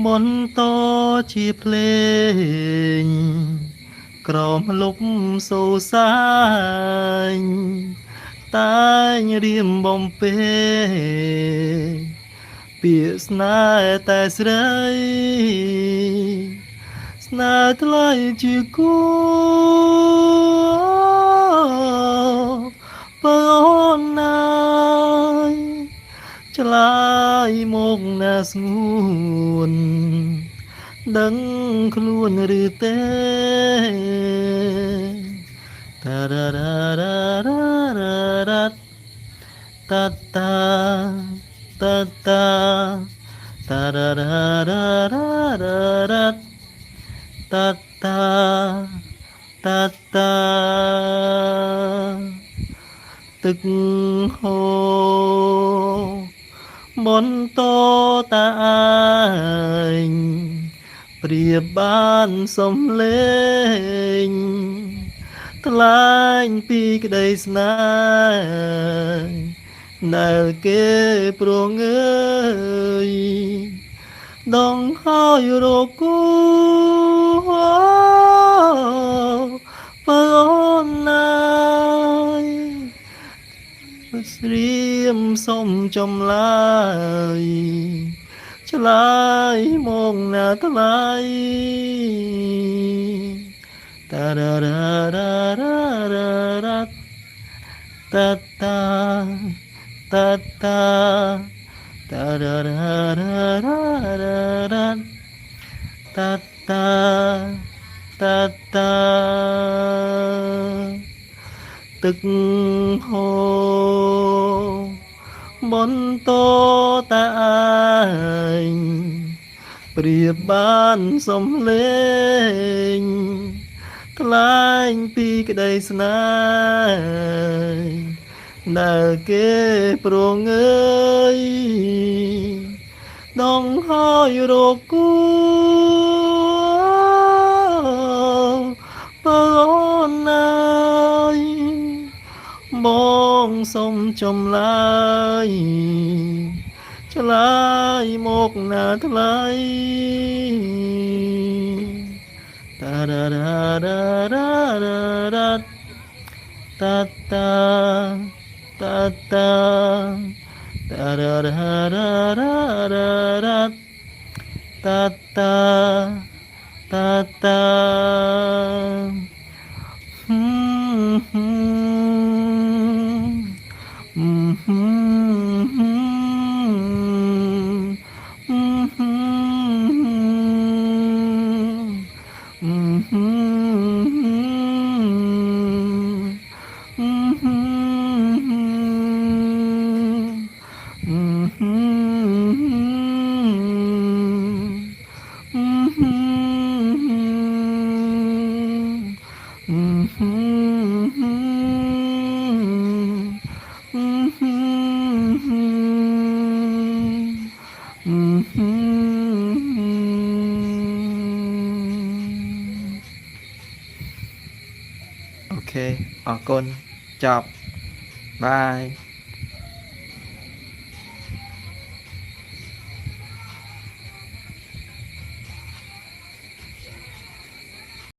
มนต์โตជាភ្លេងក្រោមលប់សូសាញតែងរៀមបំពេពាក្យស្នេហ៍តែស្រីស្នេហ៍ថ្លៃជាគូបើអូនណាយឆ្លើយមកណាស្ងួនដឹងខ្លួនឬទេតារ៉ារ៉ារ៉ារ៉ារ៉ារ៉ាតាតាតាតាតារ៉ារ៉ារ៉ារ៉ារ៉ារ៉ាតាតាតាតាទឹកហូរមន្តតាឯងព្រាបបានសំលេងថ្លែងពីក្តីស្នេហ៍ដែលគេប្រងើយដងហើយរកគូបើអូនណាយស្រៀមសុំចម្លើយឆ្លើយមកណាថ្លៃតារ៉ារ៉ារ៉ារ៉ារ៉ារ៉ាតាតាតាតាតារ៉ារ៉ារ៉ារ៉ារ៉ារ៉ាតាតាតាតាទឹកហូរមន្តតាឯងព្រាបបានសំលេងថ្លែងពីក្តីស្នេហ៍ដែលគេប្រងើយដងហើយរកគូបើអូនណាយបងសុំចម្លើយឆ្លើយមកណាថ្លៃតារ៉ារ៉ារ៉ារ៉ារ៉ារ៉ាតាតាតាតាតារ៉ារ៉ារ៉ារ៉ារ៉ារ៉ាតាតាតាតាអូខេអរគុណចប់បាយ